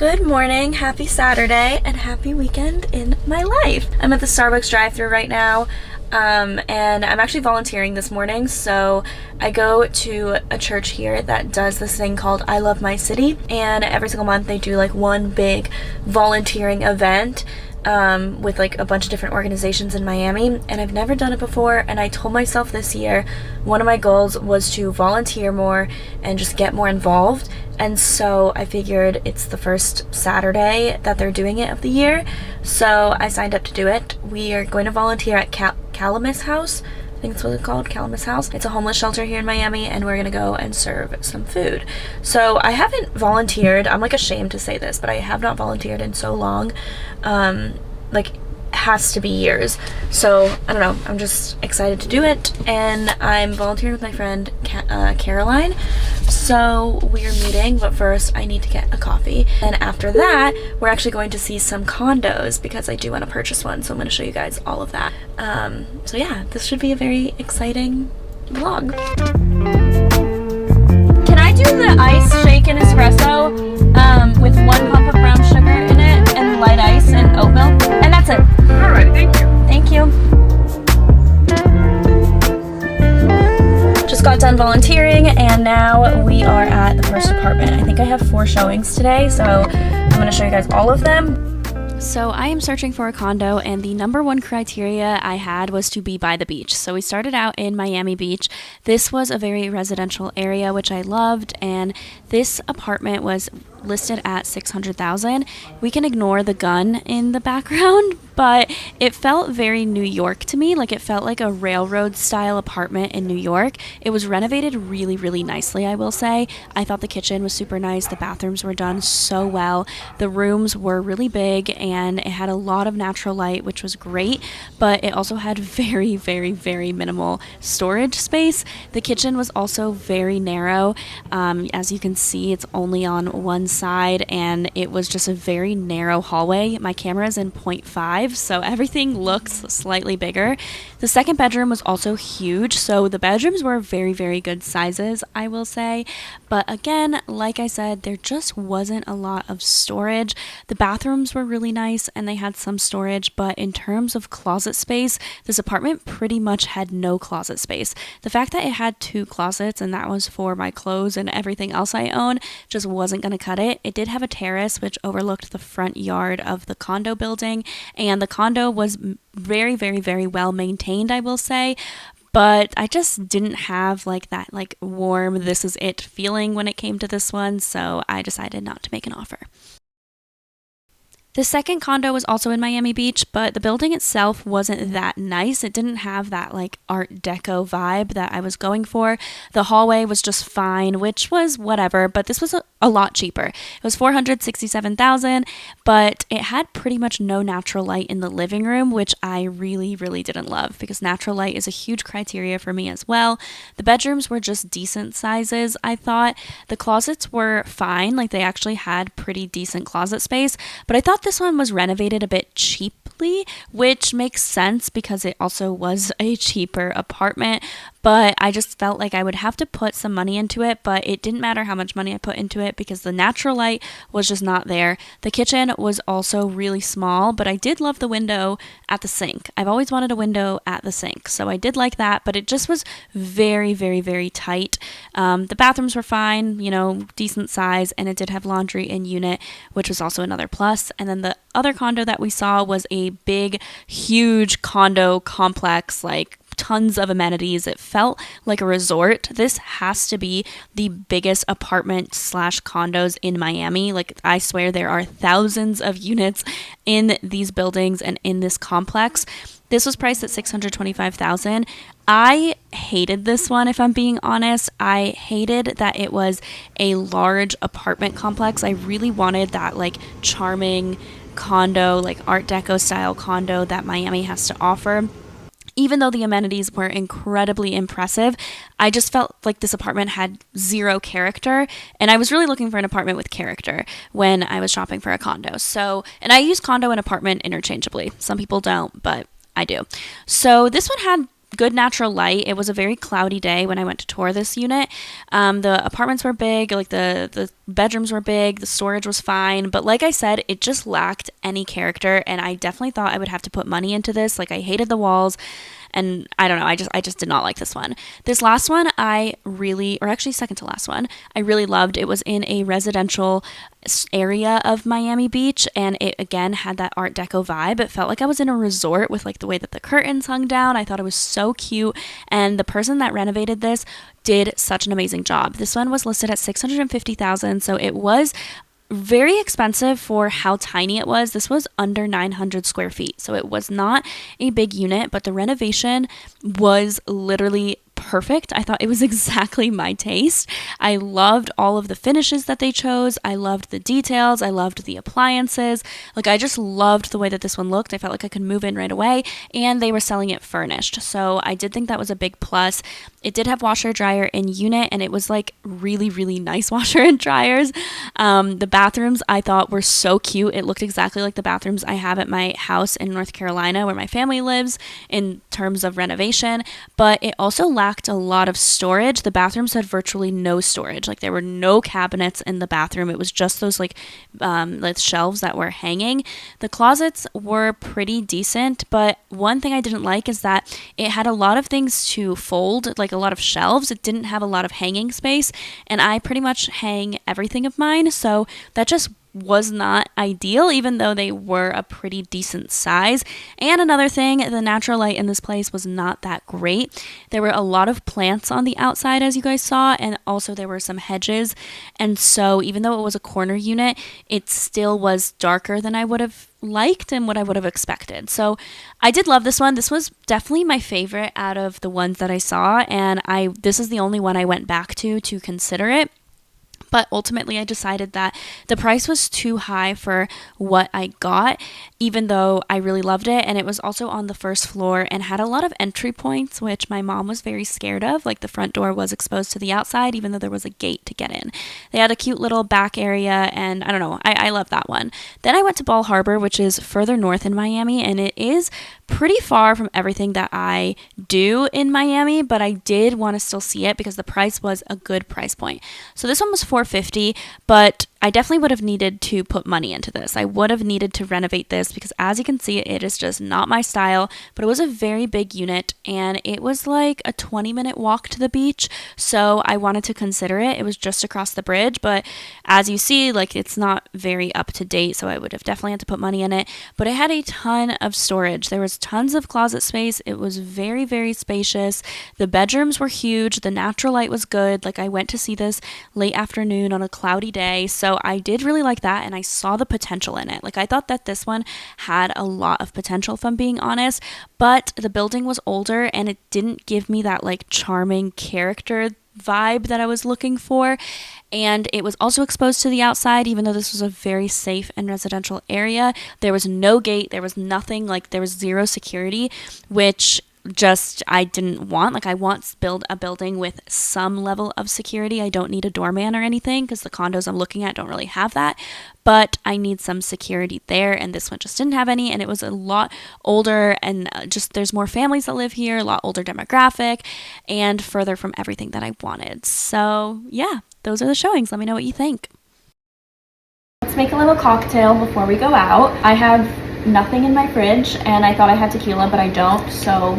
Good morning, happy Saturday, and happy weekend in my life. I'm at the Starbucks drive-thru right now, and I'm actually volunteering this morning. So I go to a church here that does this thing called I Love My City, and every single month they do like one big volunteering event with like a bunch of different organizations in Miami, and I've never done it before, and I told myself this year one of my goals was to volunteer more and just get more involved. And so I figured it's the first Saturday that they're doing it of the year, so I signed up to do it. We are going to volunteer at Calamus House. I think that's what it's called, Calamus House. It's a homeless shelter here in Miami, and we're gonna go and serve some food. So I haven't volunteered, I'm like ashamed to say this, but I have not volunteered in so long. Like, has to be years. So I don't know, I'm just excited to do it, and I'm volunteering with my friend Caroline. So we're meeting, but first I need to get a coffee, and after that we're actually going to see some condos because I do want to purchase one, so I'm going to show you guys all of that. So yeah, this should be a very exciting vlog. Can I do the ice shake and espresso with 1 pump of brown sugar in it and light ice and oat milk? And that's it. All right, thank you. Thank you. Just got done volunteering, and now we are at the first apartment. I think I have 4 showings today, so I'm going to show you guys all of them. So I am searching for a condo, and the number one criteria I had was to be by the beach. So we started out in Miami Beach. This was a very residential area, which I loved, and this apartment was listed at $600,000. We can ignore the gun in the background, but it felt very New York to me. Like, it felt like a railroad style apartment in New York. It was renovated really, really nicely, I will say. I thought the kitchen was super nice. The bathrooms were done so well. The rooms were really big, and it had a lot of natural light, which was great, but it also had very, very, very minimal storage space. The kitchen was also very narrow. As you can see, it's only on one side, and it was just a very narrow hallway. My camera is in 0.5, so everything looks slightly bigger. The second bedroom was also huge, so the bedrooms were very, very good sizes, I will say. But again, like I said, there just wasn't a lot of storage. The bathrooms were really nice, and they had some storage, but in terms of closet space, this apartment pretty much had no closet space. The fact that it had 2 closets, and that was for my clothes and everything else I own, just wasn't going to cut it. It did have a terrace which overlooked the front yard of the condo building, and the condo was very, very, very well maintained, I will say. But I just didn't have like that like warm, this is it feeling when it came to this one, so I decided not to make an offer. The second condo was also in Miami Beach, but the building itself wasn't that nice. It didn't have that like Art Deco vibe that I was going for. The hallway was just fine, which was whatever, but this was a lot cheaper. It was $467,000, but it had pretty much no natural light in the living room, which I really, really didn't love because natural light is a huge criteria for me as well. The bedrooms were just decent sizes, I thought. The closets were fine, like they actually had pretty decent closet space, but I thought this one was renovated a bit cheaply, which makes sense because it also was a cheaper apartment. But I just felt like I would have to put some money into it, but it didn't matter how much money I put into it because the natural light was just not there. The kitchen was also really small, but I did love the window at the sink. I've always wanted a window at the sink, so I did like that, but it just was very, very, very tight. The bathrooms were fine, you know, decent size, and it did have laundry in unit, which was also another plus. And then the other condo that we saw was a big, huge condo complex, like tons of amenities. It felt like a resort. This has to be the biggest apartment slash condos in Miami. Like, I swear there are thousands of units in these buildings and in this complex. This was priced at $625,000. I hated this one, if I'm being honest. I hated that it was a large apartment complex. I really wanted that like charming condo, like Art Deco style condo that Miami has to offer. Even though the amenities were incredibly impressive, I just felt like this apartment had zero character, and I was really looking for an apartment with character when I was shopping for a condo. So, and I use condo and apartment interchangeably. Some people don't, but I do. So this one had good natural light. It was a very cloudy day when I went to tour this unit. The apartments were big, like the bedrooms were big, the storage was fine, but like I said, it just lacked any character, and I definitely thought I would have to put money into this. Like, I hated the walls, and I don't know, I just did not like this one. This last one or actually second to last one, I really loved. It was in a residential area of Miami Beach, and it again had that Art Deco vibe. It felt like I was in a resort with like the way that the curtains hung down. I thought it was so cute, and the person that renovated this did such an amazing job. This one was listed at $650,000, so it was very expensive for how tiny it was. This was under 900 square feet, so it was not a big unit, but the renovation was literally perfect. I thought it was exactly my taste. I loved all of the finishes that they chose. I loved the details. I loved the appliances. Like, I just loved the way that this one looked. I felt like I could move in right away, and they were selling it furnished. So I did think that was a big plus. It did have washer dryer in unit, and it was like really, really nice washer and dryers. The bathrooms I thought were so cute. It looked exactly like the bathrooms I have at my house in North Carolina where my family lives in terms of renovation, but it also lacked a lot of storage. The bathrooms had virtually no storage. Like, there were no cabinets in the bathroom. It was just those like shelves that were hanging. The closets were pretty decent, but one thing I didn't like is that it had a lot of things to fold, like a lot of shelves. It didn't have a lot of hanging space, and I pretty much hang everything of mine, so that just was not ideal, even though they were a pretty decent size. And another thing, the natural light in this place was not that great. There were a lot of plants on the outside, as you guys saw, and also there were some hedges, and so even though it was a corner unit, it still was darker than I would have liked and what I would have expected. So I did love this one. This was definitely my favorite out of the ones that I saw, and this is the only one I went back to consider it. But ultimately, I decided that the price was too high for what I got, even though I really loved it. And it was also on the first floor and had a lot of entry points, which my mom was very scared of. Like, the front door was exposed to the outside, even though there was a gate to get in. They had a cute little back area, and I don't know, I love that one. Then I went to Bal Harbour, which is further north in Miami, and it is pretty far from everything that I do in Miami, but I did want to still see it because the price was a good price point. So this one was $450, but I definitely would have needed to put money into this. I would have needed to renovate this because, as you can see, it is just not my style, but it was a very big unit, and it was like a 20-minute walk to the beach, so I wanted to consider it. It was just across the bridge, but as you see, like, it's not very up to date, so I would have definitely had to put money in it, but it had a ton of storage. There was tons of closet space. It was very, very spacious. The bedrooms were huge. The natural light was good. Like, I went to see this late afternoon on a cloudy day, so I did really like that, and I saw the potential in it. Like, I thought that this one had a lot of potential, if I'm being honest, but the building was older, and it didn't give me that like charming character vibe that I was looking for. And it was also exposed to the outside, even though this was a very safe and residential area. There was no gate, there was nothing, like there was zero security, which just I didn't want. Like, I want to build a building with some level of security. I don't need a doorman or anything because the condos I'm looking at don't really have that, but I need some security there, and this one just didn't have any, and it was a lot older, and just there's more families that live here, a lot older demographic, and further from everything that I wanted. So yeah, those are the showings. Let me know what you think. Let's make a little cocktail before we go out. I have nothing in my fridge, and I thought I had tequila, but I don't, so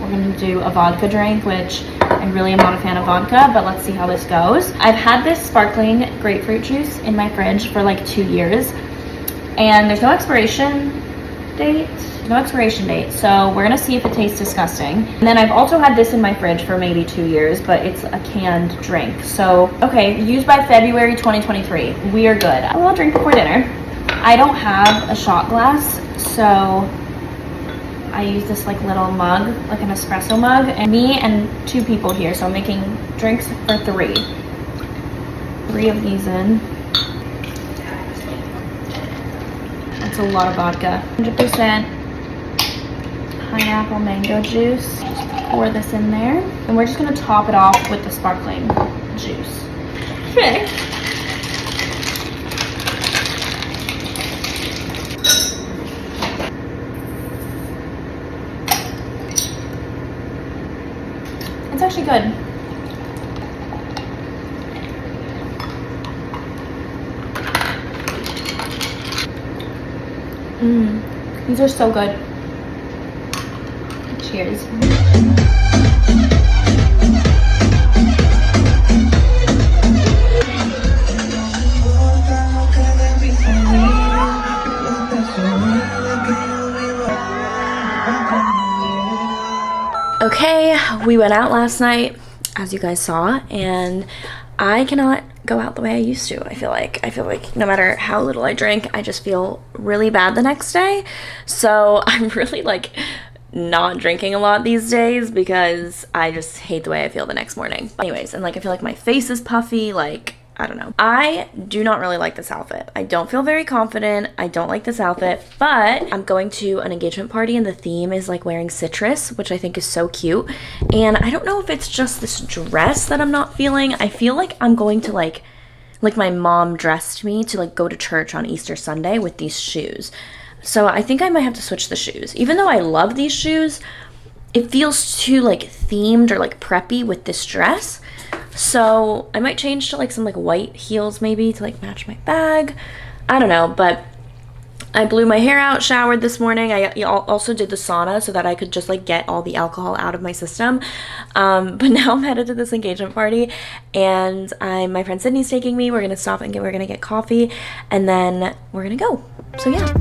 we're gonna do a vodka drink, which I really am not a fan of vodka, but let's see how this goes. I've had this sparkling grapefruit juice in my fridge for like 2 years, and there's no expiration date, so we're gonna see if it tastes disgusting. And then I've also had this in my fridge for maybe 2 years, but it's a canned drink. So, okay, used by February 2023. We are good. I'll drink before dinner. I don't have a shot glass, so I use this like little mug, like an espresso mug, and me and 2 people here, so I'm making drinks for 3. 3 of these in. That's a lot of vodka. 100% pineapple mango juice. Just pour this in there, and we're just gonna top it off with the sparkling juice. Okay. actually good. These are so good. Cheers. Okay, we went out last night, as you guys saw, and I cannot go out the way I used to. I feel like no matter how little I drink, I just feel really bad the next day. So I'm really like not drinking a lot these days because I just hate the way I feel the next morning. But anyways, and like I feel like my face is puffy, like I don't know. I do not really like this outfit. I don't feel very confident. I don't like this outfit, but I'm going to an engagement party and the theme is like wearing citrus, which I think is so cute. And I don't know if it's just this dress that I'm not feeling. I feel like I'm going to like my mom dressed me to like go to church on Easter Sunday with these shoes. So I think I might have to switch the shoes. Even though I love these shoes, it feels too like themed or like preppy with this dress. So I might change to like some like white heels maybe to like match my bag. I don't know, but I blew my hair out, showered this morning. I also did the sauna so that I could just like get all the alcohol out of my system. But now I'm headed to this engagement party and my friend Sydney's taking me. We're gonna stop and we're gonna get coffee and then we're gonna go. So yeah.